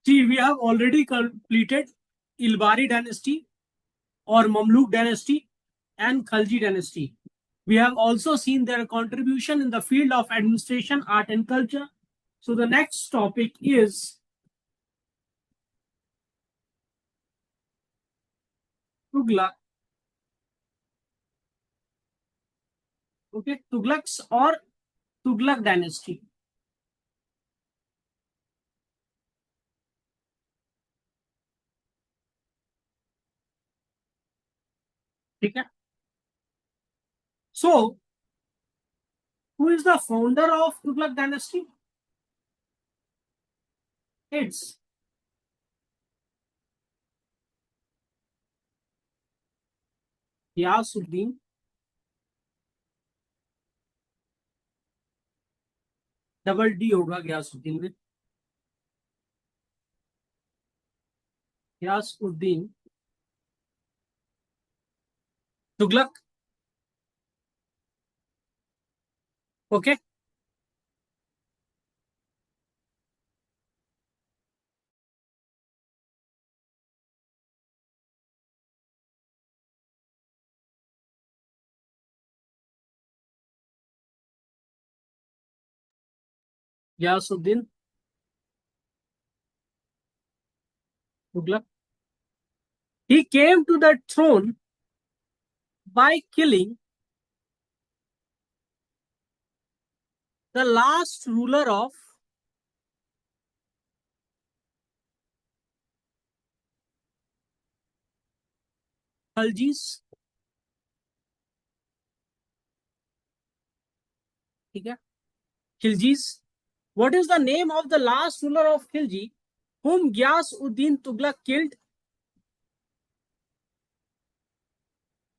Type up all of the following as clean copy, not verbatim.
See, we have already completed Ilbari dynasty or Mamluk dynasty and Khalji dynasty. We have also seen their contribution in the field of administration, art, and culture. So the next topic is Tughlaq. Okay, Tughlaqs or Tughlaq dynasty. ठीक है. So, who is the founder of Tughlaq dynasty? It's Ghiyasuddin. Double D होगा Ghiyasuddin में. Ghiyasuddin Tughlaq. Okay. Ghiyasuddin Tughlaq. He came to the throne by killing the last ruler of Khaljis. ठीक है. Khilji's. What is the name of the last ruler of Khilji whom Ghiyasuddin Tughlaq killed?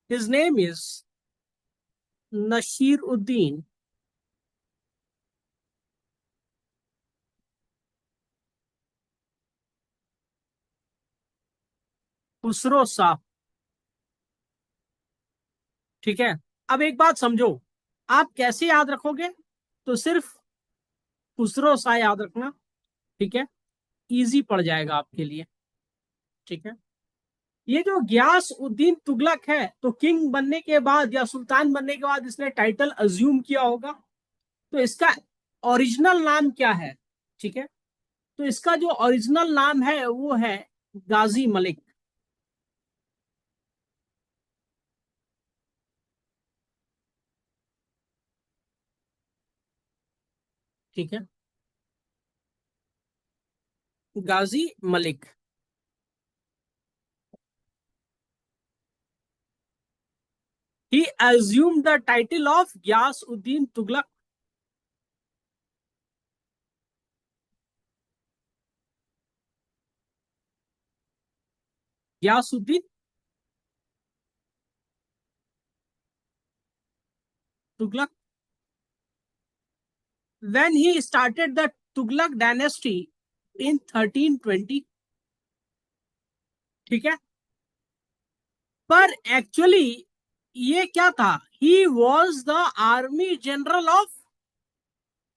His name is Nasir-ud-Din Khusro Shah. ठीक है. अब एक बात समझो, आप कैसे याद रखोगे? तो सिर्फ खुसरो शाह याद रखना. ठीक है. इजी पड़ जाएगा आपके लिए. ठीक है. ये जो गियास उद्दीन तुगलक है, तो किंग बनने के बाद या सुल्तान बनने के बाद इसने टाइटल अज्यूम किया होगा. तो इसका ओरिजिनल नाम क्या है? ठीक है. तो इसका जो ओरिजिनल नाम है वो है गाजी मलिक. ठीक है. गाजी Malik. He assumed the title of Ghiyasuddin Tughlaq. Ghiyasuddin Tughlaq. When he started the Tughlaq dynasty in 1320. ठीक है. पर एक्चुअली ये क्या था? He was the army general of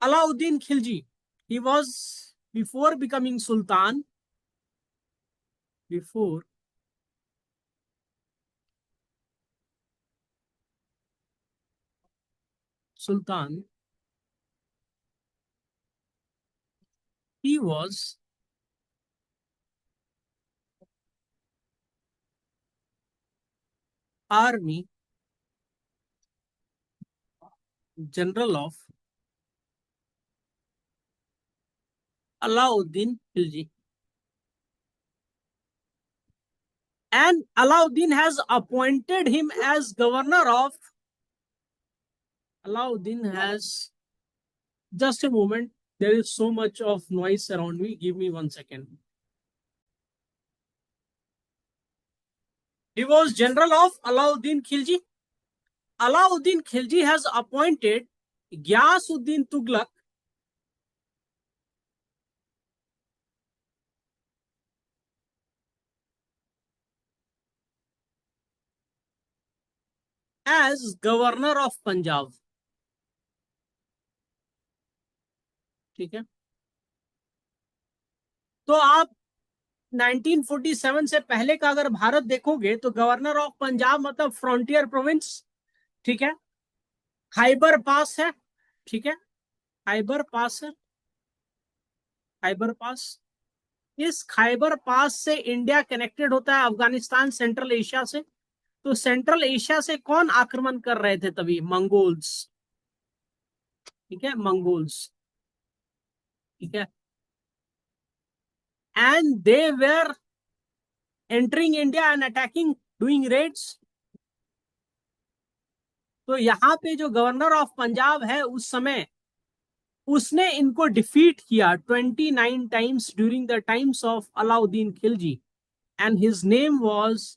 Alauddin Khilji. He was before becoming Sultan. Before Sultan he was army general of Alauddin Khilji. And Alauddin has appointed him as governor of. Alauddin has. Just a moment. There is so much of noise around me. Give me 1 second. He was general of Alauddin Khilji. Alauddin Khilji has appointed Ghiyasuddin Tughlaq as governor of Punjab. ठीक है. तो आप 1947 से पहले का अगर भारत देखोगे तो गवर्नर ऑफ पंजाब मतलब फ्रंटियर प्रोविंस, ठीक है, खाइबर पास है, ठीक है, खाइबर पास है, खाइबर पास। इस खाइबर पास से इंडिया कनेक्टेड होता है अफगानिस्तान सेंट्रल एशिया से। तो सेंट्रल एशिया से कौन आक्रमण कर रहे थे तभी? मंगोल्स, ठीक है, मंगोल्स, ठीक है, and they were entering India and attacking, doing raids. तो यहाँ पे जो गवर्नर ऑफ पंजाब है उस समय, उसने इनको डिफीट किया 29 times during the times of Alauddin Khilji, and his name was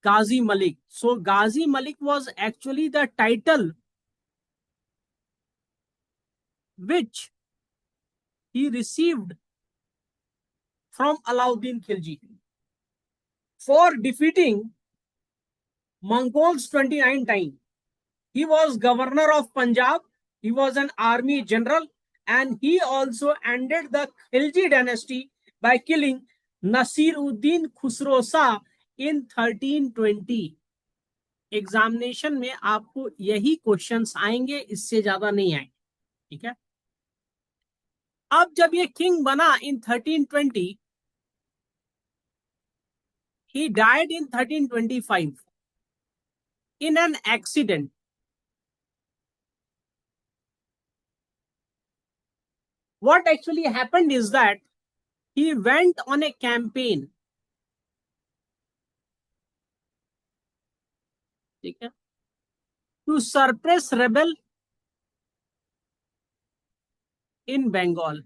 Ghazi Malik. So Ghazi Malik was actually the title which he received from Alauddin Khilji for defeating Mongols 29 times. He was governor of Punjab, he was an army general, and he also ended the Khilji dynasty by killing Nasiruddin Khusro Shah in 1320. Examination में आपको यही questions आएंगे, इससे ज्यादा नहीं आएंगे, ठीक है। अब जब ये किंग बना इन 1320, he died in 1325 in an accident. What actually happened is that he went on a campaign, ठीक है, to suppress rebel in Bengal,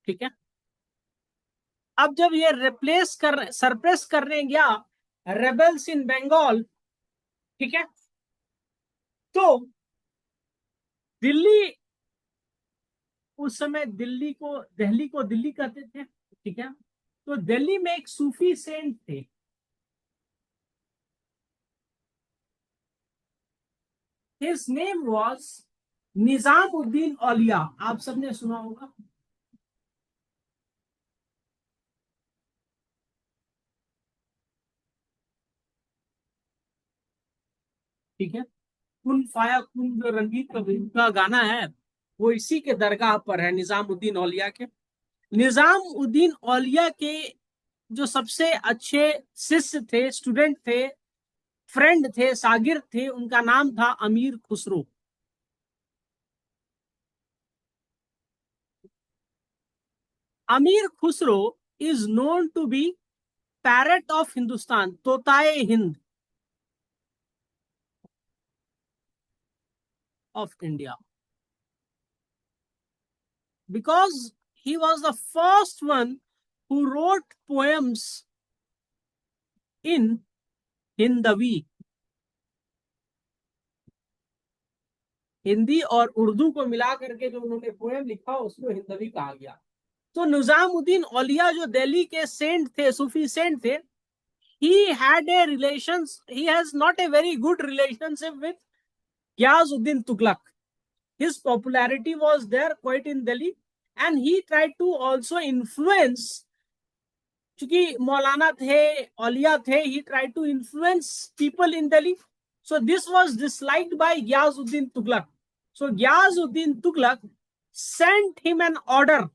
ठीक है। अब जब ये रिप्लेस कर सरप्रेस करने गया रेबल्स इन बंगाल, ठीक है, तो दिल्ली, उस समय दिल्ली को दिल्ली कहते थे, ठीक है। तो दिल्ली में एक सूफी सेंट थे, हिज नेम वाज निजामुद्दीन औलिया। आप सबने सुना होगा, ठीक है। कुन फाया कुन जो रणबीर कपूर का गाना है, वो इसी के दरगाह पर है, निजामुद्दीन औलिया के। निजामुद्दीन औलिया के जो सबसे अच्छे शिष्य थे, स्टूडेंट थे, फ्रेंड थे, शागिर्द थे, उनका नाम था Amir Khusro. Amir Khusro is known to be parrot of Hindustan, तोताए हिंद of India, because he was the first one who wrote poems in Hindavi. Hindi और उर्दू को मिला करके जो उन्होंने पोएम लिखा उसको हिंदवी कहा गया। तो निजामुद्दीन औलिया जो दिल्ली के सेंट थे, सूफी सेंट थे, he had a relations, he has not a very good relationship with Gyazuddin Tughlaq. His popularity was there quite in Delhi, and he tried to also influence, क्योंकि मौलाना थे, औलिया थे, he tried to influence people in Delhi. So this was disliked by Gyazuddin Tughlaq. So Gyazuddin Tughlaq sent him an order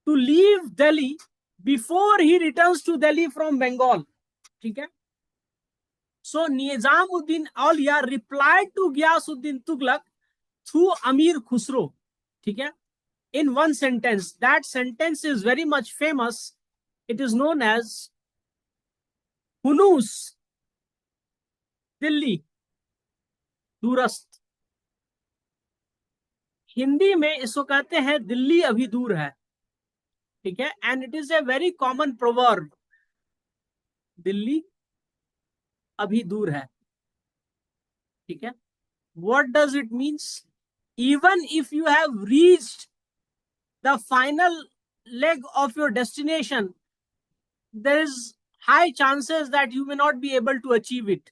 to leave Delhi before he returns to Delhi from Bengal, ठीक है। So Nizamuddin Auliya replied to Gyazuddin Tughlaq through Amir Khusro, ठीक है, in one sentence. That sentence is very much famous. It is known as हुनूस Delhi दूरस्त। Hindi में इसको कहते हैं दिल्ली अभी दूर है, ठीक है, and it is a very common proverb, Delhi अभी दूर है, ठीक है। What does it means? Even if you have reached the final leg of your destination, there is high chances that you may not be able to achieve it.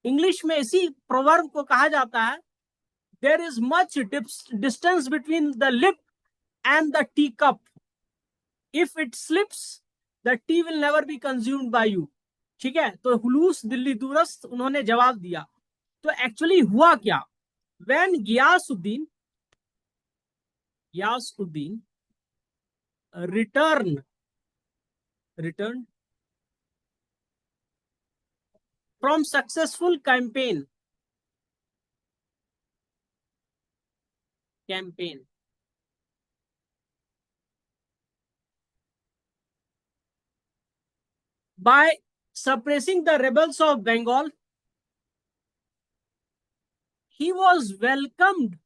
English में इसी proverb को कहा जाता है there is much distance between the lip and the teacup. If it slips, the tea will never be consumed by you. ठीक है, तो हुलूस दिल्ली दूरस्त उन्होंने जवाब दिया। तो एक्चुअली हुआ क्या, when Ghiyasuddin return return from successful campaign by suppressing the rebels of Bengal, he was welcomed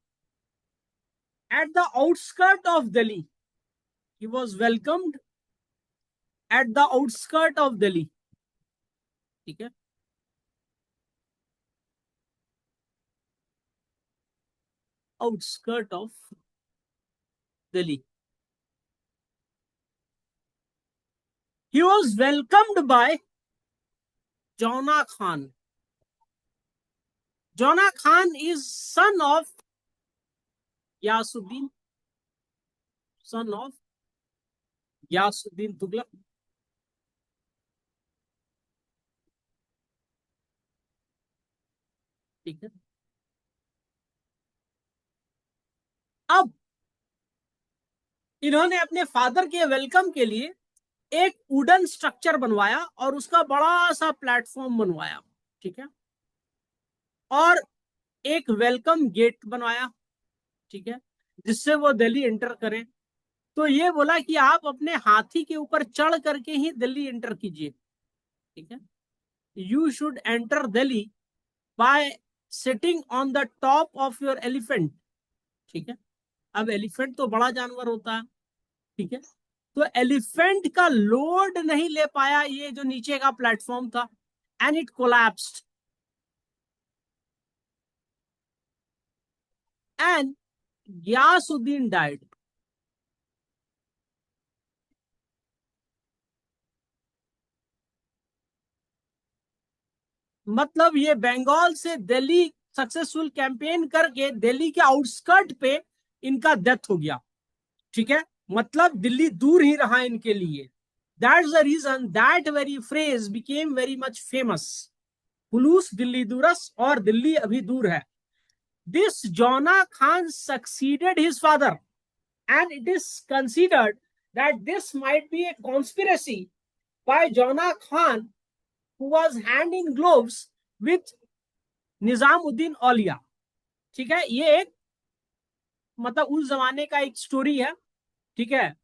at the outskirt of Delhi. He was welcomed at the outskirt of Delhi. ठीक है, outskirt of Delhi. He was welcomed by Jona Khan. Jona Khan is son of Yasuddin, son of Yasuddin Tughlaq. ठीक है, अब इन्होंने अपने father के welcome के लिए एक वुडन स्ट्रक्चर बनवाया और उसका बड़ा सा प्लेटफॉर्म बनवाया। ठीक है, और एक वेलकम गेट बनवाया। ठीक है, जिससे वो दिल्ली एंटर करें। तो ये बोला कि आप अपने हाथी के ऊपर चढ़ करके ही दिल्ली एंटर कीजिए। ठीक है, you should enter Delhi bye sitting on the top of your elephant. ठीक है, अब एलिफेंट तो बड़ा जानवर होता है। ठीक है, तो एलिफेंट का लोड नहीं ले पाया ये जो नीचे का प्लेटफॉर्म था, and it collapsed and Ghiyasuddin died. मतलब ये बंगाल से दिल्ली सक्सेसफुल कैंपेन करके दिल्ली के आउटस्कर्ट पे इनका डेथ हो गया। ठीक है, मतलब दिल्ली दूर ही रहा इनके लिए। That's the reason that very phrase became very much famous, हुलूस दिल्ली दूरस और दिल्ली अभी दूर है। This Jauna Khan succeeded his father and it is considered that this might be a conspiracy by Jauna Khan who was hand in gloves with Nizamuddin Auliya. ठीक है, ये एक मतलब उस जमाने का एक स्टोरी है। ठीक है,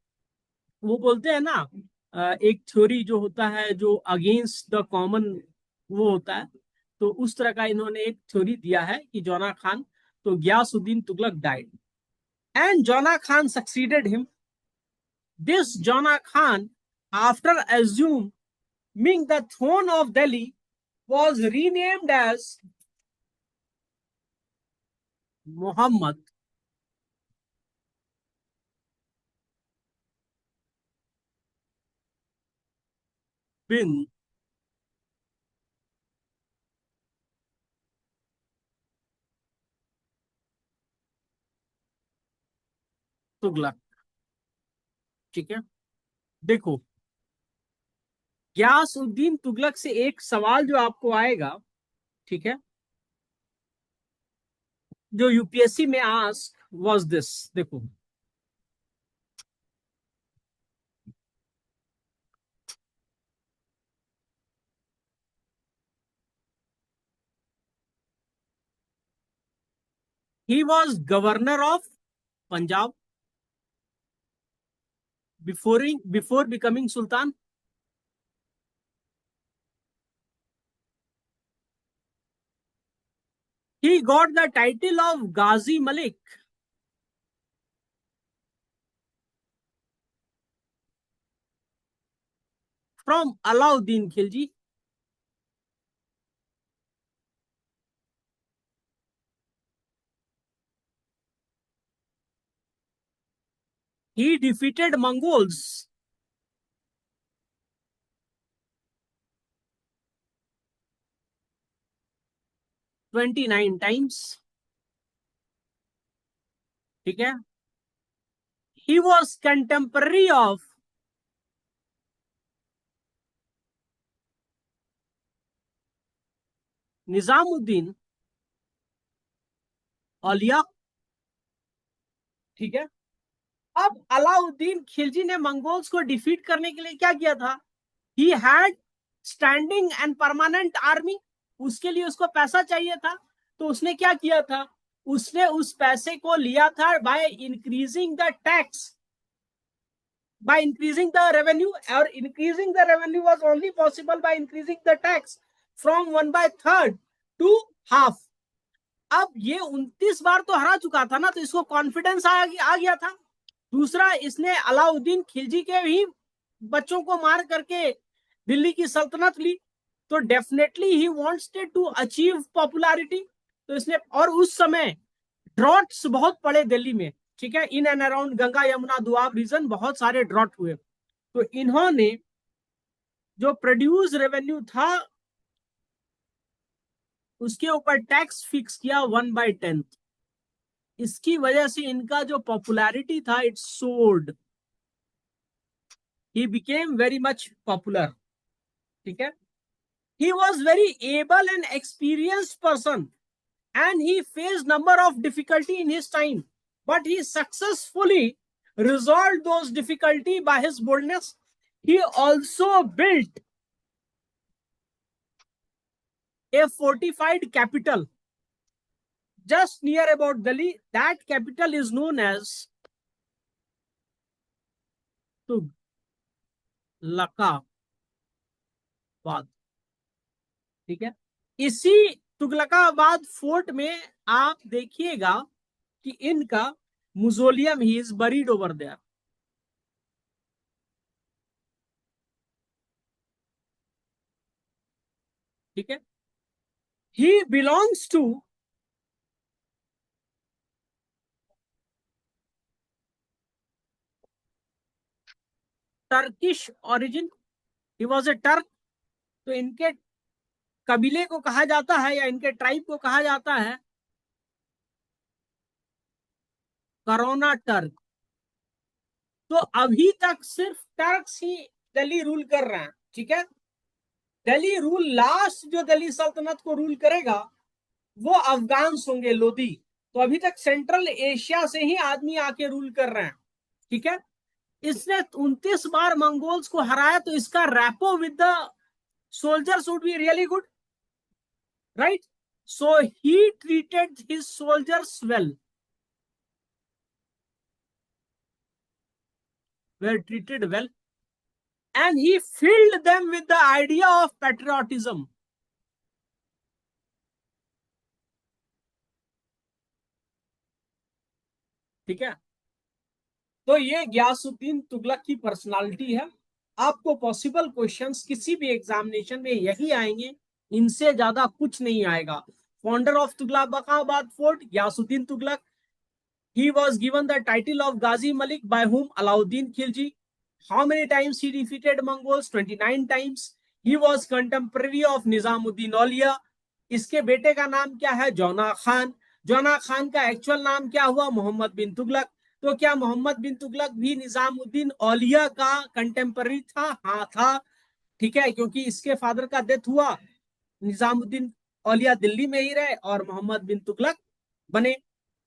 वो बोलते हैं ना, एक थ्योरी जो होता है जो अगेंस्ट द कॉमन वो होता है। तो उस तरह का इन्होंने एक थ्योरी दिया है कि जौना खान, तो गयासुद्दीन तुगलक डाइड एंड जौना खान सक्सीडेड हिम। दिस जौना Khan after assuming the throne of Delhi was renamed as Muhammad bin Tughlaq. ठीक है, देखो, गयासुद्दीन तुगलक से एक सवाल जो आपको आएगा। ठीक है, जो यूपीएससी में आस्क वाज दिस, देखो, he was governor of Punjab before becoming Sultan. He got the title of Ghazi Malik from Alauddin Khilji. He defeated Mongols 29 times. ठीक है। He was contemporary of Nizamuddin Auliya. ठीक है। अब अलाउद्दीन खिलजी ने मंगोल्स को डिफीट करने के लिए क्या किया था? He had standing and permanent army. उसके लिए उसको पैसा चाहिए था, तो उसने क्या किया था? उसने उस पैसे को लिया था by increasing the tax, by increasing the revenue, or increasing the revenue was only possible by increasing the tax from 1/3 to half. अब ये 29 बार तो हरा चुका था ना, तो इसको कॉन्फिडेंस आ गया था। दूसरा, इसने अलाउद्दीन खिलजी के ही बच्चों को मार करके दिल्ली की सल्तनत ली, तो definitely he wanted to achieve popularity. तो इसने, और उस समय ड्रॉट्स बहुत पड़े दिल्ली में, ठीक है, in and around Ganga Yamuna Doab region बहुत सारे ड्रॉट हुए। तो इन्होंने जो प्रोड्यूस रेवेन्यू था उसके ऊपर टैक्स फिक्स किया 1/10। इसकी वजह से इनका जो पॉपुलैरिटी था it sword, he became very much popular. ठीक है। He was very able and experienced person and he faced number of difficulty in his time, but he successfully resolved those difficulty by his boldness. He also built a fortified capital just near about Delhi. That capital is known as Tughlaqabad. ठीक है। इसी Tughlakabad fort में आप देखिएगा कि इनका mausoleum he is buried over there. ठीक है। He belongs to Turkish origin. He was a Turk. तो इनके कबीले को कहा जाता है या इनके ट्राइब को कहा जाता है करोना टर्क। तो अभी तक सिर्फ टर्क्स ही दिल्ली रूल कर रहे हैं। ठीक है। दिल्ली रूल, लास्ट जो दिल्ली सल्तनत को रूल करेगा वो अफगान्स होंगे, लोदी। तो अभी तक सेंट्रल एशिया से ही आदमी आके रूल कर रहे हैं। ठीक है। इसने 29 बार मंगोल्स को हराया, तो इसका rapport with the soldiers would be really good, right? So he treated his soldiers well, were treated well, and he filled them with the idea of patriotism. ठीक है। तो ये गयासुद्दीन तुगलक की पर्सनालिटी है। आपको पॉसिबल क्वेश्चंस किसी भी एग्जामिनेशन में यही आएंगे, इनसे ज्यादा कुछ नहीं आएगा। Founder of Tughlaqabad fort Ghiyasuddin Tughlaq. He was given the title of Ghazi Malik by whom? Alauddin Khilji. How many times he defeated Mongols? 29 times. He was contemporary of Nizamuddin Aulia. इसके बेटे का नाम क्या है? जौना खान। जौना खान का एक्चुअल नाम क्या हुआ? मोहम्मद बिन तुगलक। तो क्या मोहम्मद बिन तुगलक भी निजामुद्दीन औलिया का कंटेम्पररी था? हाँ था। ठीक है, क्योंकि इसके फादर का डेथ हुआ, निजामुद्दीन औलिया दिल्ली में ही रहे और मोहम्मद बिन तुगलक बने।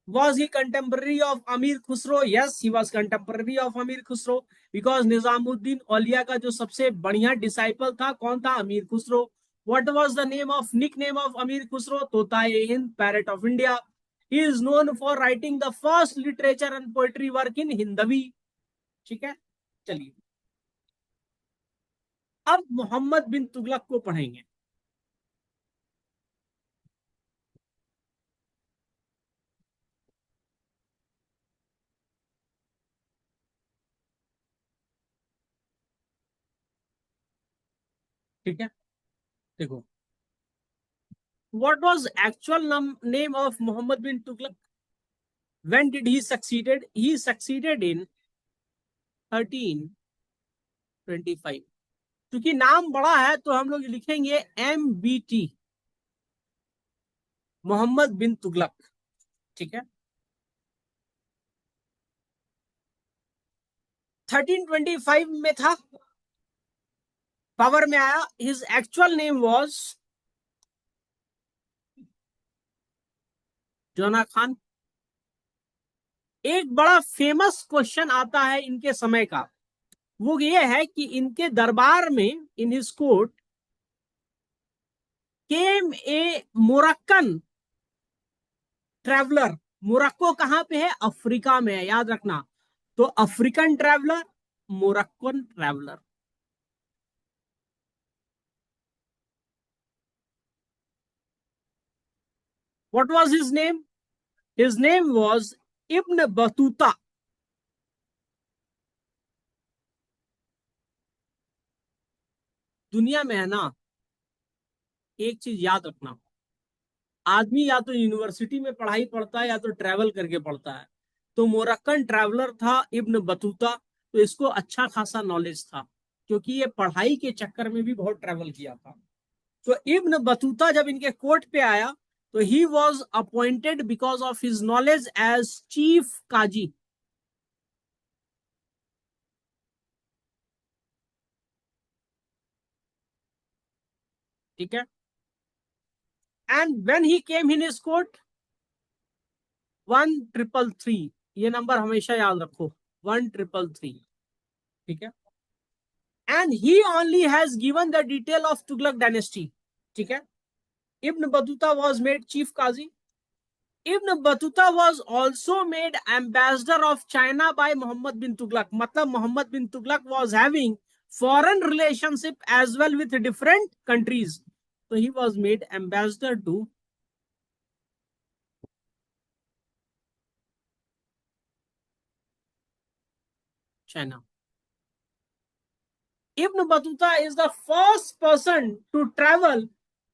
Was he contemporary of Amir Khusro? Yes, he was contemporary of Amir Khusro because Nizamuddin Aulia का जो सबसे बढ़िया डिसाइपल था कौन था? Amir Khusro. What was the name of nickname of Amir Khusro? तोताए Hind, parrot of India. He is known for writing the first literature and poetry work in Hindavi. ठीक है। चलिए, अब मोहम्मद बिन तुगलक को पढ़ेंगे। ठीक है। देखो, what was actual name of Muhammad bin Tughlaq? When did he succeeded? He succeeded in 1325। क्योंकि नाम बड़ा है तो हम लोग लिखेंगे MBT, मोहम्मद बिन तुगलक। ठीक है। 1325 में था, पावर में आया। हिज एक्चुअल नेम वाज जोना खान। एक बड़ा फेमस क्वेश्चन आता है इनके समय का, वो ये है कि इनके दरबार में, इन हिज कोर्ट, केम ए मोरक्कन ट्रेवलर। मोरक्को कहां पे है? अफ्रीका में है, याद रखना। तो African traveller, Moroccan traveller. What was his name? His name was Ibn Battuta. दुनिया में है ना, एक चीज याद रखना, आदमी या तो यूनिवर्सिटी में पढ़ाई पढ़ता है या तो ट्रैवल करके पढ़ता है। तो मोरक्कन ट्रैवलर था इब्न बतूता, तो इसको अच्छा खासा नॉलेज था, क्योंकि ये पढ़ाई के चक्कर में भी बहुत ट्रैवल किया था। तो इब्न बतूता जब इनके कोर्ट पे आया, तो he was appointed because of his knowledge as chief Qazi. ठीक है। And when he came in his court, 1333, ये नंबर हमेशा याद रखो, 1333। ठीक है। And he only has given the detail of Tughlaq dynasty. ठीक है। Ibn Battuta was made chief Qazi. Ibn Battuta was also made ambassador of China by Mohammad bin Tughlaq. मतलब Mohammad bin Tughlaq was having foreign relationship as well with different countries. तो he was made ambassador to China. Ibn Battuta is the first person to travel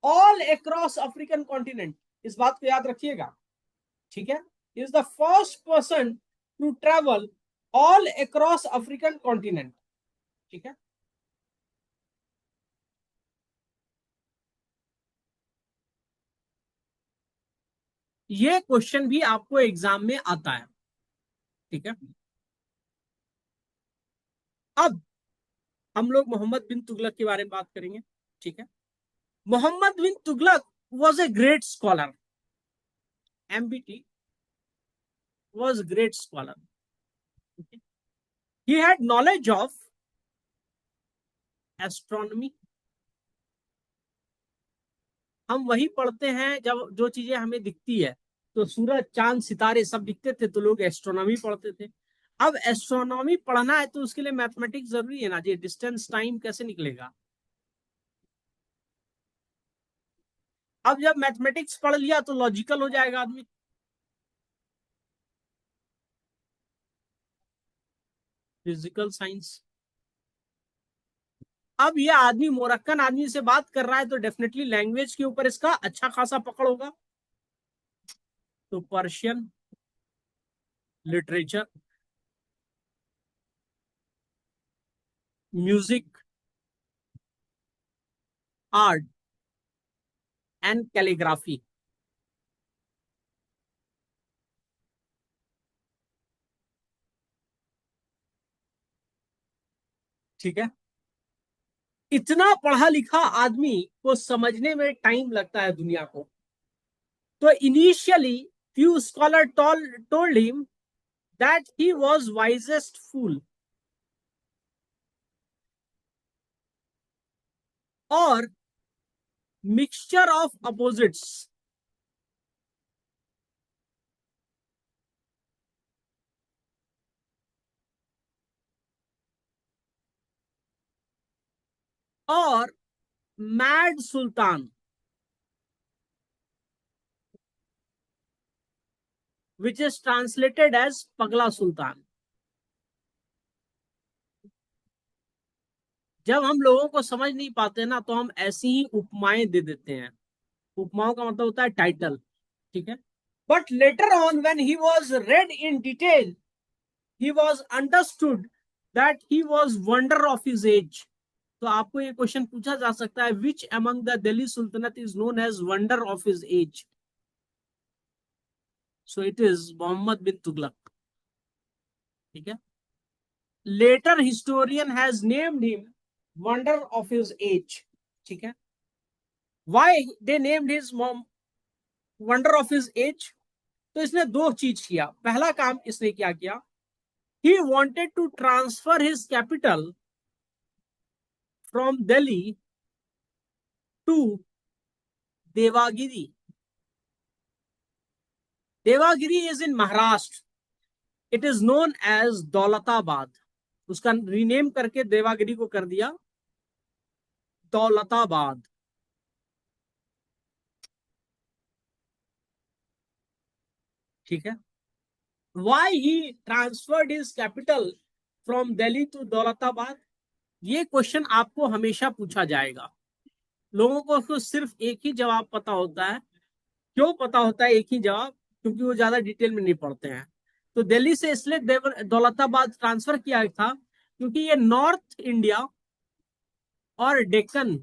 all across African continent. इस बात को याद रखिएगा। ठीक है। Is the first person to travel all across African continent. ठीक है। ये क्वेश्चन भी आपको एग्जाम में आता है। ठीक है। अब हम लोग मोहम्मद बिन तुगलक के बारे में बात करेंगे। ठीक है। Mohammad bin Tughlaq was a great scholar. MBT was great scholar. He had knowledge of astronomy. हम वही पढ़ते हैं जब जो चीजें हमें दिखती है, तो सूरज चांद सितारे सब दिखते थे तो लोग एस्ट्रोनॉमी पढ़ते थे। अब एस्ट्रोनॉमी पढ़ना है तो उसके लिए मैथमेटिक्स जरूरी है ना जी, डिस्टेंस टाइम कैसे निकलेगा। अब जब मैथमेटिक्स पढ़ लिया तो लॉजिकल हो जाएगा आदमी। Physical science. अब ये आदमी मोरक्कन आदमी से बात कर रहा है तो डेफिनेटली लैंग्वेज के ऊपर इसका अच्छा खासा पकड़ होगा। तो Persian literature, music, art and calligraphy. ठीक है। इतना पढ़ा लिखा आदमी को समझने में टाइम लगता है दुनिया को। तो initially few scholar told him that he was wisest fool, और mixture of opposites। और mad Sultan, which is translated as पगला सुल्तान। जब हम लोगों को समझ नहीं पाते ना तो हम ऐसी ही उपमाएं दे देते हैं। उपमाओं का मतलब होता है टाइटल। ठीक है। But later on when he was red in detail, he was understood that he was wonder of his age। तो आपको ये क्वेश्चन पूछा जा सकता है, which among the Delhi Sultanate is known as wonder of his age. So it is Mohammad bin Tughlaq. ठीक है। Later historian has named him wonder of his age. ठीक है, why they named his wonder of his age? तो इसने दो चीज किया। पहला काम इसने क्या किया, he wanted to transfer his capital from Delhi to Devagiri. Devagiri is in Maharashtra, it is known as Daulatabad. उसका रीनेम करके देवागिरी को कर दिया दौलताबाद। ठीक है, why he transferred his capital from Delhi to Daulatabad, ये क्वेश्चन आपको हमेशा पूछा जाएगा। लोगों को तो सिर्फ एक ही जवाब पता होता है। क्यों पता होता है एक ही जवाब? क्योंकि वो ज्यादा डिटेल में नहीं पढ़ते हैं। तो दिल्ली से इसलिए दौलताबाद ट्रांसफर किया था क्योंकि ये नॉर्थ इंडिया और डेक्कन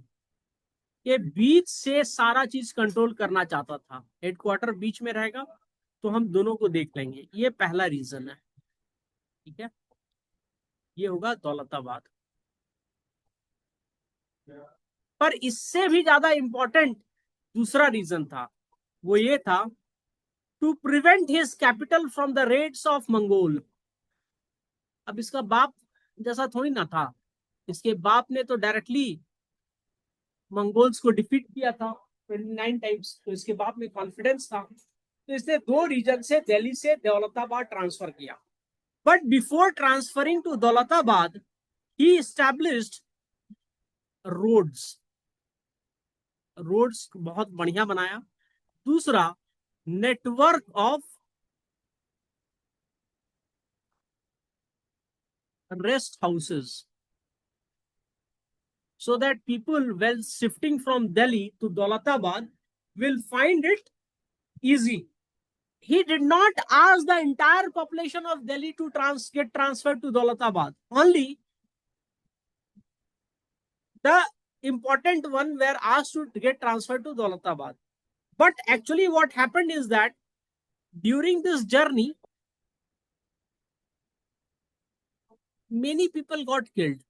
के बीच से सारा चीज कंट्रोल करना चाहता था। हेडक्वार्टर बीच में रहेगा तो हम दोनों को देख लेंगे, ये पहला रीजन है। ठीक है, ये होगा दौलताबाद। पर इससे भी ज्यादा इंपॉर्टेंट दूसरा रीजन था, वो ये था to prevent his capital from the raids of Mongol. अब इसका बाप जैसा थोड़ी ना था, इसके बाप ने तो डायरेक्टली मंगोल्स को डिफीट किया था 29 टाइम्स, तो इसके बाप में कॉन्फिडेंस था। तो इसने दो रीजन से दिल्ली से दौलताबाद ट्रांसफर किया। But before transferring to Daulatabad he established roads. Roads बहुत बढ़िया बनाया। दूसरा, network of rest houses, so that people when shifting from Delhi to Daulatabad will find it easy. He did not ask the entire population of Delhi to get transferred to Daulatabad. Only the important one were asked to get transferred to Daulatabad. But actually what happened is that during this journey, many people got killed.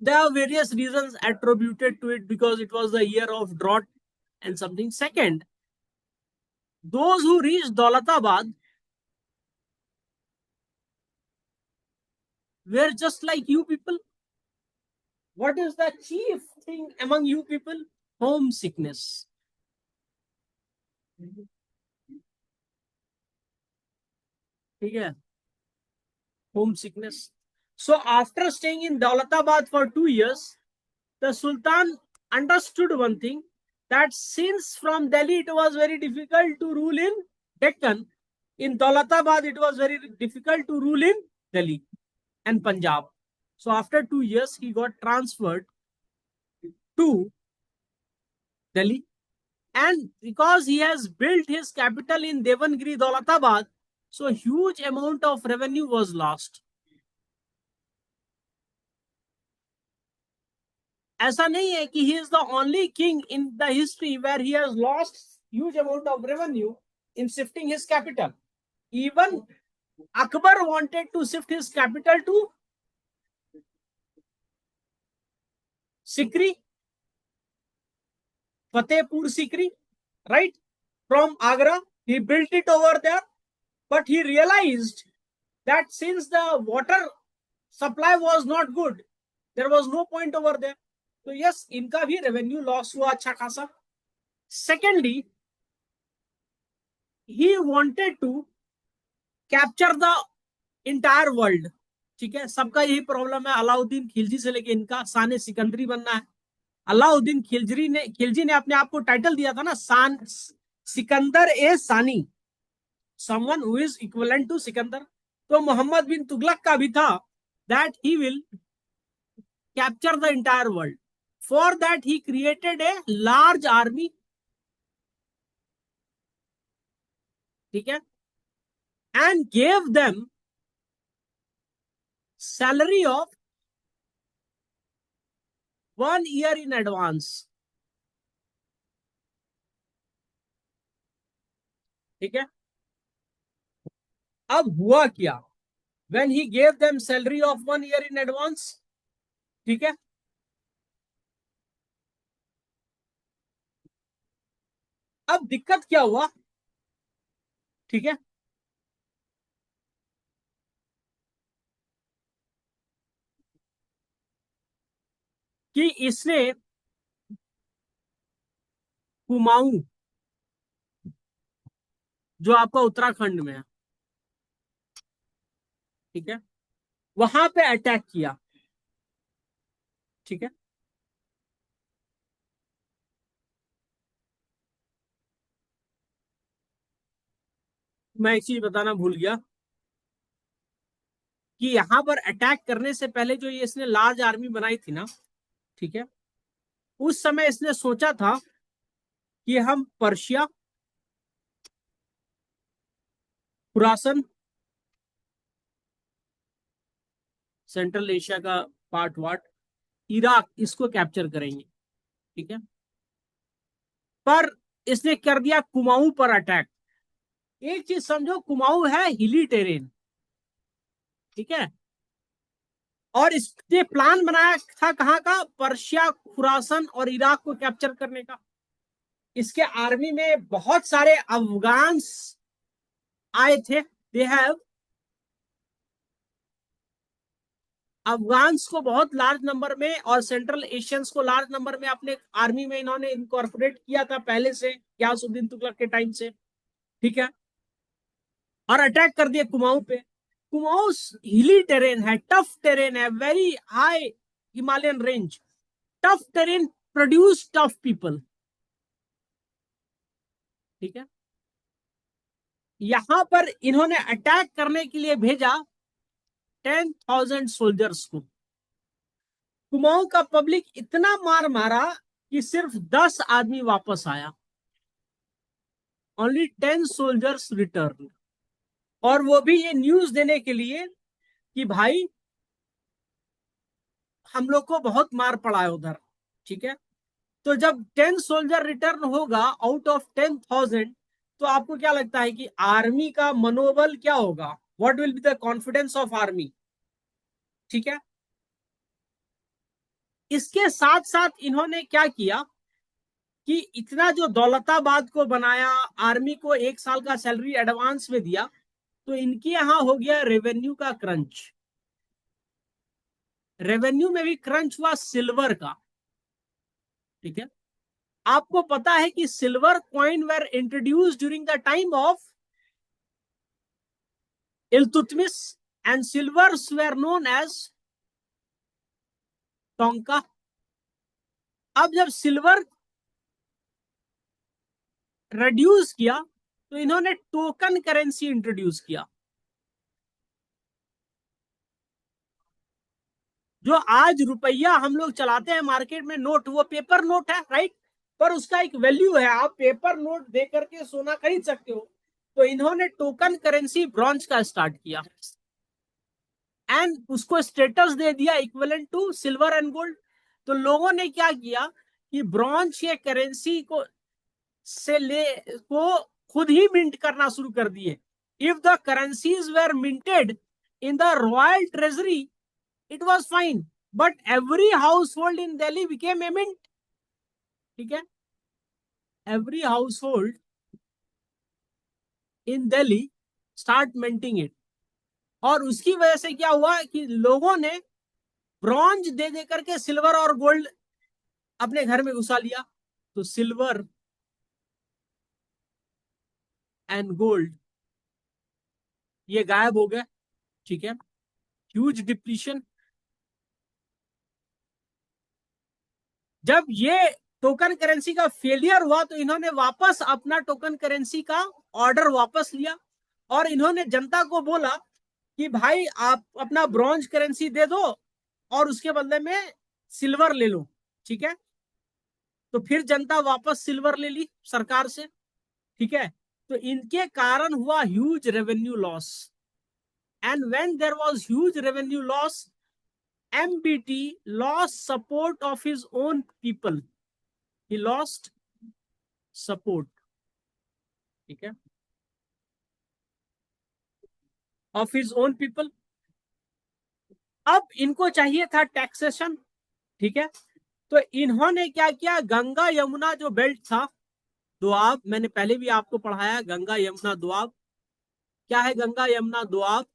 There are various reasons attributed to it, because it was the year of drought and something. Second, those who reached Daulatabad were just like you people. What is the chief thing among you people? Homesickness. ठीक है, homesickness. So after staying in Daulatabad for 2 years, the Sultan understood one thing, that since from Delhi it was very difficult to rule in Deccan, in Daulatabad it was very difficult to rule in Delhi and Punjab. So after 2 years, he got transferred to Delhi. And because he has built his capital in Devangiri, Daulatabad, so a huge amount of revenue was lost. ऐसा नहीं है कि he is the only king in the history where he has lost huge amount of revenue in shifting his capital. Even Akbar wanted to shift his capital to Sikri, Fatehpur Sikri, right? From Agra, he built it over there, but he realized that since the water supply was not good, there was no point over there. So yes, इनका भी revenue loss हुआ अच्छा खासा. Secondly, he wanted to capture the entire world. ठीक है, सबका यही problem है। अलाउद्दीन खिलजी से लेके इनका शान सिकंदरी बनना है। अलाउद्दीन खिलजी ने अपने आप को टाइटल दिया था ना, शान सिकंदर ए सानी, someone who is equivalent to Sikandar. तो मोहम्मद बिन तुगलक का भी था that he will capture the entire world. For that he created a large army. ठीक है, and gave them salary of 1 year in advance. ठीक है, अब हुआ क्या, when he gave them salary of 1 year in advance, ठीक है, अब दिक्कत क्या हुआ, ठीक है, कि इसने कुमाऊं, जो आपका उत्तराखंड में है, ठीक है, वहां पे अटैक किया, ठीक है। मैं एक चीज बताना भूल गया कि यहां पर अटैक करने से पहले जो ये इसने लार्ज आर्मी बनाई थी ना, ठीक है, उस समय इसने सोचा था कि हम पर्शिया, खुरासन, सेंट्रल एशिया का पार्ट वाट, इराक, इसको कैप्चर करेंगे, ठीक है। पर इसने कर दिया कुमाऊं पर अटैक। एक चीज समझो, कुमाऊं है हिली टेरेन, ठीक है, और इसने प्लान बनाया था कहाँ का, पर्शिया, खुरासन और इराक को कैप्चर करने का। इसके आर्मी में बहुत सारे अफगान आए थे, दे हैव, अफगान्स को बहुत लार्ज नंबर में और सेंट्रल एशियंस को लार्ज नंबर में अपने आर्मी में इन्होंने इनकॉर्पोरेट किया था पहले से, गयासुद्दीन तुगलक के टाइम से, ठीक है, और अटैक कर दिया कुमाऊं पे। कुमाऊं हिली टेरेन है, टफ टेरेन है, very high Himalayan range, tough terrain produce tough people, ठीक है। यहां पर इन्होंने अटैक करने के लिए भेजा 10,000 सोल्जर्स को। कुमाऊं का पब्लिक इतना मार मारा कि सिर्फ 10 आदमी वापस आया, ओनली 10 सोल्जर्स रिटर्न, और वो भी ये न्यूज देने के लिए कि भाई हम लोग को बहुत मार पड़ा है उधर, ठीक है। तो जब 10 सोल्जर रिटर्न होगा आउट ऑफ 10,000, तो आपको क्या लगता है कि आर्मी का मनोबल क्या होगा, what will be the confidence of army, ठीक है। इसके साथ साथ इन्होंने क्या किया कि इतना जो दौलताबाद को बनाया, आर्मी को 1 साल का सैलरी एडवांस में दिया, तो इनके यहां हो गया रेवेन्यू का क्रंच। रेवेन्यू में भी क्रंच हुआ सिल्वर का, ठीक है। आपको पता है कि silver coin were introduce during the time of Iltutmish, and silvers were known as tanka. अब जब सिल्वर रिड्यूस किया, तो इन्होंने टोकन करेंसी इंट्रोड्यूस किया। जो आज रुपया हम लोग चलाते हैं मार्केट में, नोट, वो पेपर नोट है, राइट, पर उसका एक वैल्यू है, आप पेपर नोट दे करके सोना खरीद सकते हो। तो इन्होंने टोकन करेंसी ब्रॉन्ज का स्टार्ट किया एंड उसको स्टेटस दे दिया equivalent to silver and gold. तो लोगों ने क्या किया कि ब्रॉन्ज के करेंसी को से ले को खुद ही मिंट करना शुरू कर दिए। If the currencies were minted in the royal treasury, it was fine, but every household in Delhi became a mint, ठीक है। Every household in Delhi start minting it, और उसकी वजह से क्या हुआ कि लोगों ने ब्रॉन्ज दे दे करके सिल्वर और गोल्ड अपने घर में घुसा लिया। तो सिल्वर एंड गोल्ड ये गायब हो गए, ठीक है, ह्यूज डिप्लीशन। जब ये टोकन करेंसी का फेलियर हुआ, तो इन्होंने वापस अपना टोकन करेंसी का ऑर्डर वापस लिया, और इन्होंने जनता को बोला कि भाई आप अपना ब्रॉन्ज करेंसी दे दो और उसके बदले में सिल्वर ले लो, ठीक है। तो फिर जनता वापस सिल्वर ले ली सरकार से, ठीक है। तो इनके कारण हुआ huge revenue loss, and when there was huge revenue loss, MBT lost support of his own people, he lost support, ठीक है। Of his own people. अब इनको चाहिए था टैक्सेशन, ठीक है। तो इन्होंने क्या किया, गंगा यमुना जो बेल्ट था, दोआब, मैंने पहले भी आपको पढ़ाया गंगा यमुना दोआब। क्या है गंगा यमुना दोआब?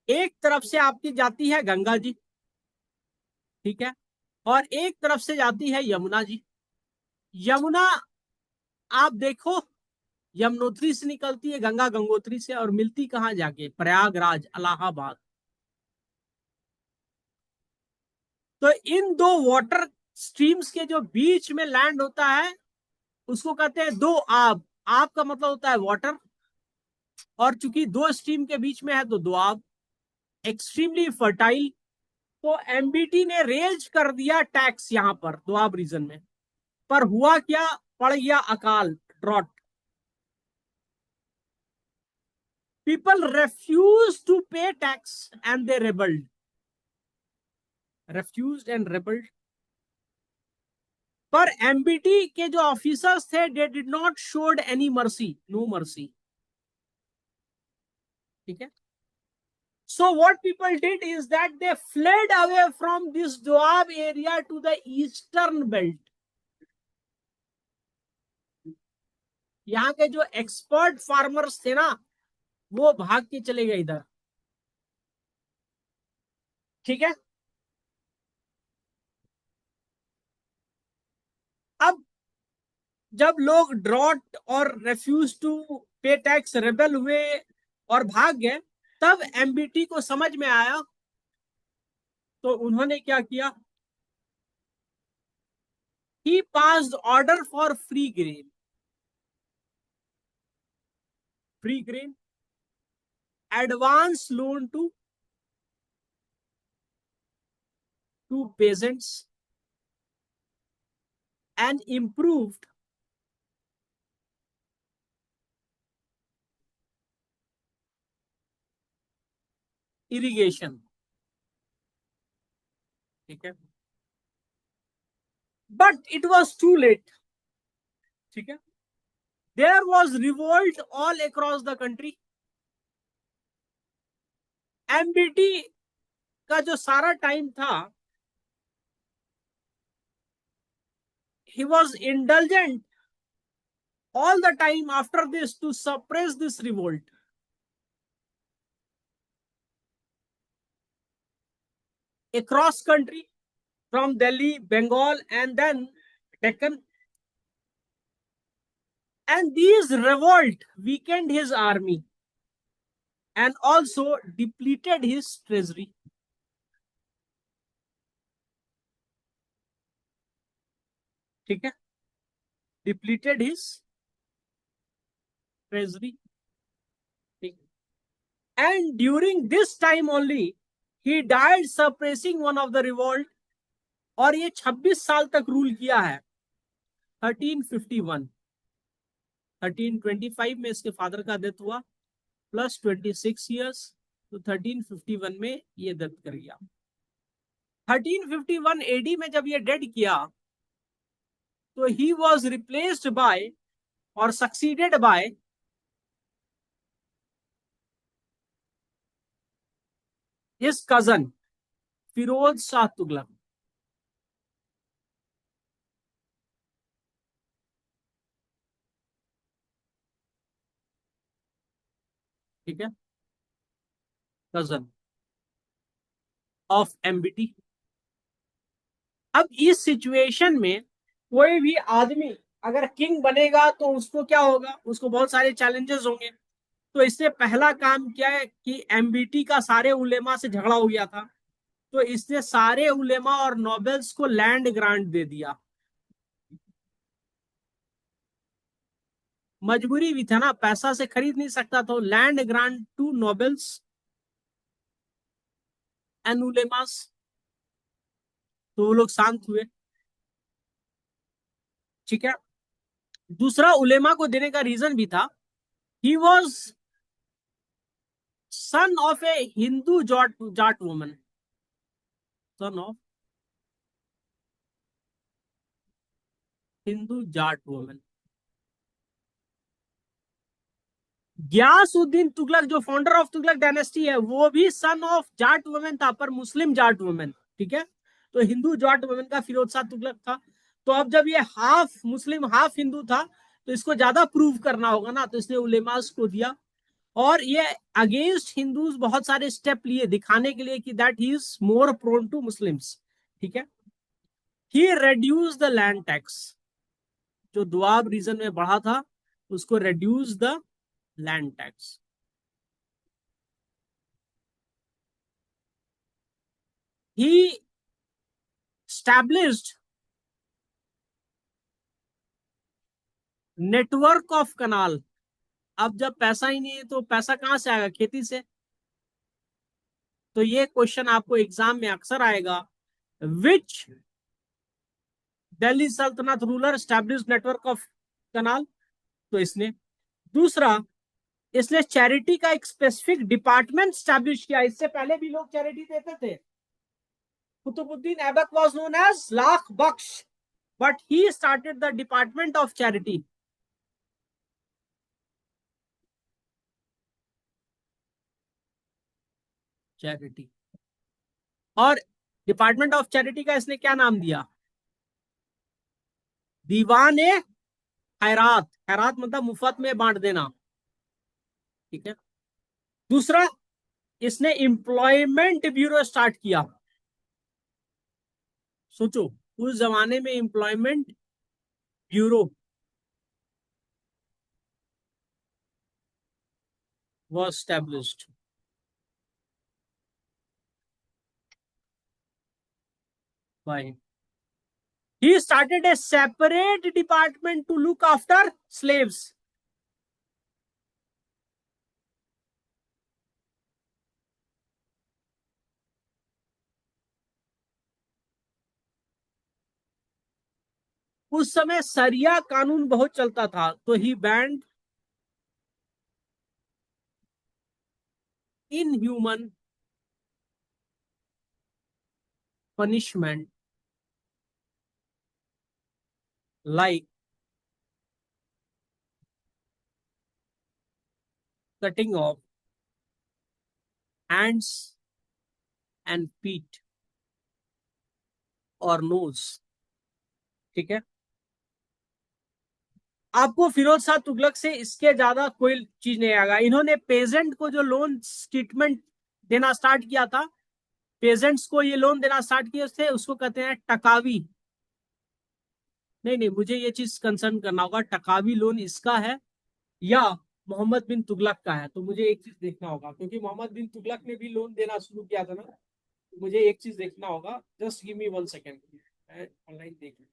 एक तरफ से आपकी जाती है गंगा जी, ठीक है, और एक तरफ से जाती है यमुना जी। यमुना, आप देखो, यमुनोत्री से निकलती है, गंगा गंगोत्री से, और मिलती कहाँ जाके, प्रयागराज, इलाहाबाद। तो इन दो वाटर स्ट्रीम्स के जो बीच में लैंड होता है, उसको कहते हैं दो आब। आब का मतलब होता है वाटर, और चूंकि दो स्ट्रीम के बीच में है तो दो आब, एक्सट्रीमली फर्टाइल। तो एमबीटी ने रेज कर दिया टैक्स यहां पर दोआब रीजन में। पर हुआ क्या, पड़ गया अकाल, drought. People refuse to pay tax and they rebelled, refuse and rebelled. पर एमबीटी के जो ऑफिसर्स थे, they did not showed any mercy, no mercy, ठीक है। So what people did is that they fled away from this Doab area to the eastern belt. यहाँ के जो expert farmers थे ना, वो भाग के चले गए इधर, ठीक है। अब जब लोग ड्रॉट और refuge to pay tax rebel हुए और भाग गए, तब एमबीटी को समझ में आया, तो उन्होंने क्या किया, he passed order for free grain, free grain, advance loan to peasants, and improved irrigation, ठीक है। But it was too late, ठीक है। There was revolt all across the country. MBT का जो सारा टाइम था, he was indulgent all the time after this to suppress this revolt across country, from Delhi, Bengal, and then Deccan. And these revolt weakened his army and also depleted his treasury, ठीक है, depleted his treasury, ठीक है? And during this time only he died suppressing one of the revolt, और ये 26 साल तक rule किया है। 1351, 1325 में इसके फादर का डेथ हुआ, प्लस 26 ईयर्स, तो 1351 में ये डेथ कर गया। 1351 एडी में जब ये डेड किया, तो ही वॉज रिप्लेस्ड बाय और succeeded by his cousin Firoz Shah Tughlaq, ठीक है, कजन ऑफ एमबीटी। अब इस सिचुएशन में कोई भी आदमी अगर किंग बनेगा तो उसको क्या होगा, उसको बहुत सारे चैलेंजेस होंगे। तो इसने पहला काम किया है कि एमबीटी का सारे उलेमा से झगड़ा हो गया था, तो इसने सारे उलेमा और नोबेल्स को लैंड ग्रांट दे दिया। मजबूरी भी था ना, पैसा से खरीद नहीं सकता, तो land grant to nobles and ulemas. तो वो लोग शांत हुए, ठीक है। दूसरा, उलेमा को देने का रीजन भी था, he was son of A Hindu Jat Jat woman, son of Hindu Jat woman. Ghiyasuddin Tughlaq जो फाउंडर ऑफ तुगलक डायनेस्टी है, वो भी सन ऑफ जाट वुमेन था, पर मुस्लिम जाट वुमेन। ठीक है, तो हिंदू जाट वुमेन का फिरोज शाह तुगलक था। तो अब जब ये हाफ मुस्लिम हाफ हिंदू था, तो इसको ज्यादा प्रूव करना होगा ना, तो इसने उलेमास को दिया। और ये अगेंस्ट हिंदूज बहुत सारे स्टेप लिए दिखाने के लिए कि that he is more prone to Muslims. ठीक है, he reduce the land tax, जो दुआब रीजन में बढ़ा था उसको reduce the land tax. He established network of canal. अब जब पैसा ही नहीं है तो पैसा कहां से आएगा, खेती से। तो ये क्वेश्चन आपको एग्जाम में अक्सर आएगा, विच दिल्ली सल्तनत रूलर स्टैब्लिश नेटवर्क ऑफ कनाल। तो इसने, दूसरा, इसने चैरिटी का एक स्पेसिफिक डिपार्टमेंट स्टैब्लिश किया। इससे पहले भी लोग चैरिटी देते थे। Qutubuddin Aibak was known as Lakh Bakhsh, but he started the department of charity. Charity, और डिपार्टमेंट ऑफ चैरिटी का इसने क्या नाम दिया, दीवान ए खैरात। खैरात मतलब मुफ्त में बांट देना। ठीक है, दूसरा, इसने एम्प्लॉयमेंट ब्यूरो स्टार्ट किया। सोचो, उस जमाने में employment bureau was established by, he started a separate department to look after slaves। उस समय सरिया कानून बहुत चलता था, तो he banned inhuman punishment like cutting of hands and feet और नोज। ठीक है, आपको फिरोज शाह तुगलक से इसके ज्यादा कोई चीज नहीं आएगा। इन्होंने पेजेंट को जो लोन ट्रीटमेंट देना स्टार्ट किया था, पेजेंट्स को ये लोन देना स्टार्ट किए थे, उसको कहते हैं टकावी। नहीं नहीं, मुझे ये चीज कंसर्न करना होगा, टकावी लोन इसका है या मोहम्मद बिन तुगलक का है। तो मुझे एक चीज देखना होगा, क्योंकि मोहम्मद बिन तुगलक ने भी लोन देना शुरू किया था ना, तो मुझे एक चीज देखना होगा। जस्ट गिव मी 1 सेकेंड, मैं ऑनलाइन देख लूं।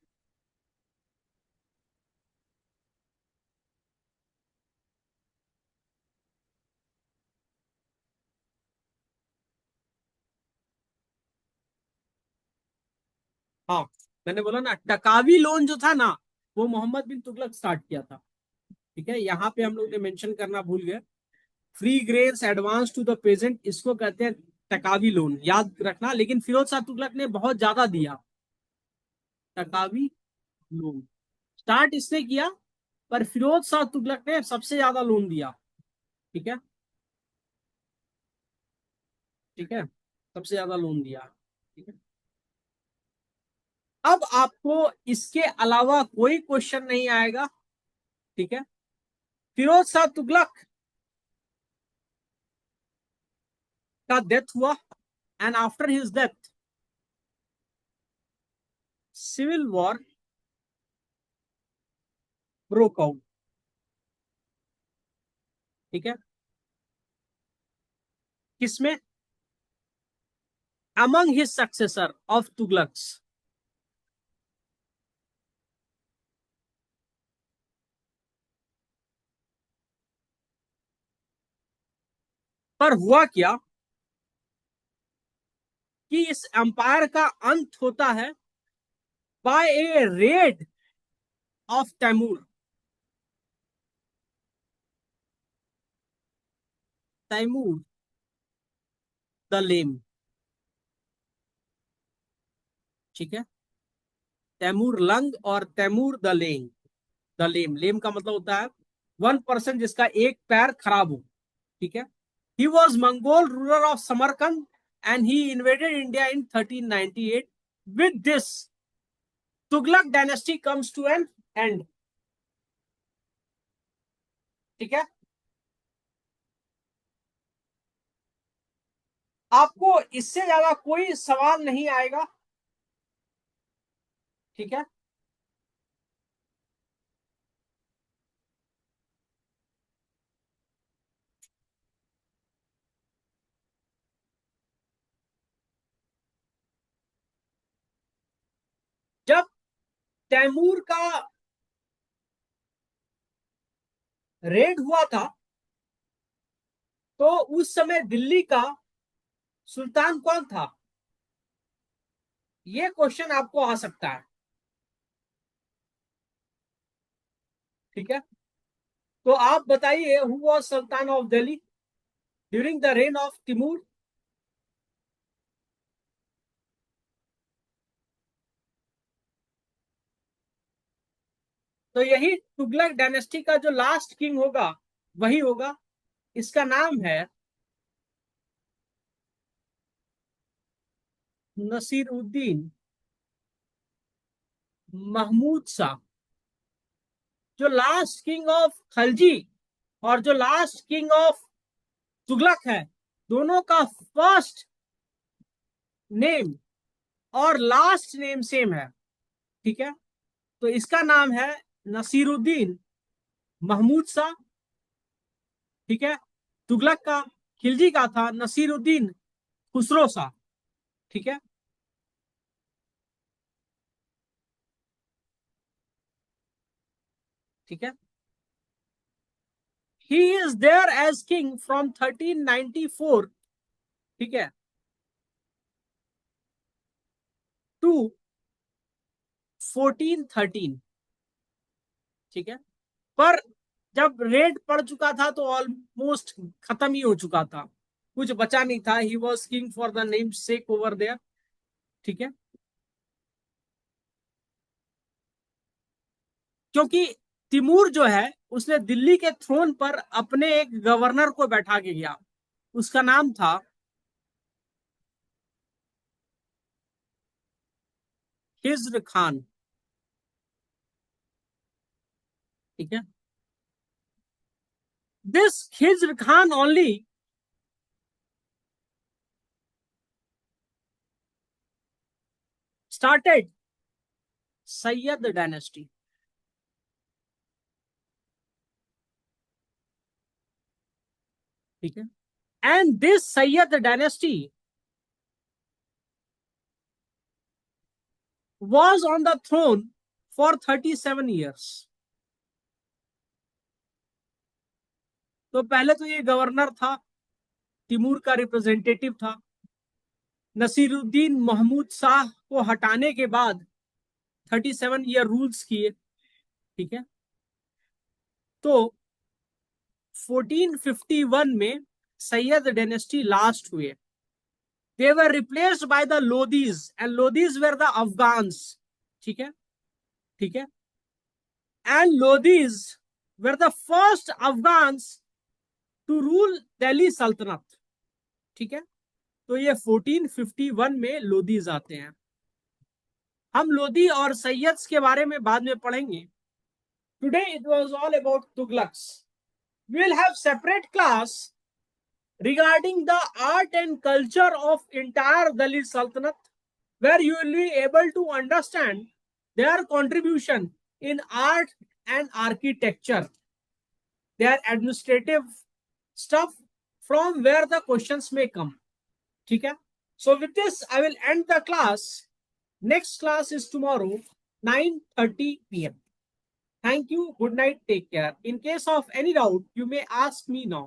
हाँ, मैंने बोला ना, टकावी लोन जो था ना, वो मोहम्मद बिन तुगलक स्टार्ट किया था। ठीक है, यहाँ पे हम लोग ने मेंशन करना भूल गए। Free grains advance to the peasant, इसको कहते हैं टकावी लोन, याद रखना। लेकिन फिरोज शाह तुगलक ने बहुत ज्यादा दिया टकावी लोन। स्टार्ट इसने किया, पर फिरोज शाह तुगलक ने सबसे ज्यादा लोन दिया। ठीक है, ठीक है, सबसे ज्यादा लोन दिया। ठीक है, अब आपको इसके अलावा कोई क्वेश्चन नहीं आएगा। ठीक है, फिरोज शाह तुगलक का डेथ हुआ, and after his death civil war broke out. ठीक है, किसमें, among his successor of Tughlaqs. पर हुआ क्या कि इस एम्पायर का अंत होता है by a raid of Timur. Timur the lame. ठीक है, तैमूर लंग और Timur the lame. The lame, lame का मतलब होता है 1% जिसका एक पैर खराब हो, ठीक है। He was Mongol ruler of Samarkand and he invaded India in 1398. With this Tughlaq dynasty comes to an end, ठीक है। आपको इससे ज्यादा कोई सवाल नहीं आएगा, ठीक है। जब तैमूर का रेड हुआ था तो उस समय दिल्ली का सुल्तान कौन था, ये क्वेश्चन आपको आ सकता है, ठीक है। तो आप बताइए, who was Sultan of Delhi during the rain of Timur. तो यही तुगलक डायनेस्टी का जो लास्ट किंग होगा वही होगा। इसका नाम है नसीरुद्दीन महमूद शाह। जो लास्ट किंग ऑफ खलजी और जो लास्ट किंग ऑफ तुगलक है, दोनों का फर्स्ट नेम और लास्ट नेम सेम है, ठीक है। तो इसका नाम है नसीरुद्दीन महमूद शाह, ठीक है। तुगलक का, खिलजी का था नसीरुद्दीन खुसरो शाह, ठीक है। ठीक है। He is there as king from 1394, ठीक है, टू 1413, ठीक है। पर जब रेड पड़ चुका था तो ऑलमोस्ट खत्म ही हो चुका था, कुछ बचा नहीं था। He was king for the namesake over there, ठीक है। क्योंकि तिमूर जो है उसने दिल्ली के थ्रोन पर अपने एक गवर्नर को बैठा के गया, उसका नाम था खिज्र खान, ठीक है। This Khizr Khan only started Syed dynasty, ठीक है। And this Syed dynasty was on the throne for 37 years. तो पहले तो ये गवर्नर था, तिमूर का रिप्रेजेंटेटिव था। नसीरुद्दीन महमूद शाह को हटाने के बाद 37 ईयर रूल्स किए, ठीक है। तो 1451 में सैयद डायनेस्टी लास्ट हुए। They were replaced by the Lodis and Lodis were the Afghans, ठीक है, ठीक है। And Lodis were the first Afghans to rule Delhi Sultanate, ठीक है। तो ये 1451 में लोदीज आते हैं। हम लोदी और सैयद्स के बारे में बाद में पढ़ेंगे। Today it was all about Tughlaqs. We will have separate class regarding the art and culture of entire Dalit Sultanate, where you will be able to understand their contribution in art and architecture, their administrative stuff, from where the questions may come. ठीक है? So with this, I will end the class. Next class is tomorrow, 9:30 p.m. Thank you. Good night. Take care. In case of any doubt, you may ask me now.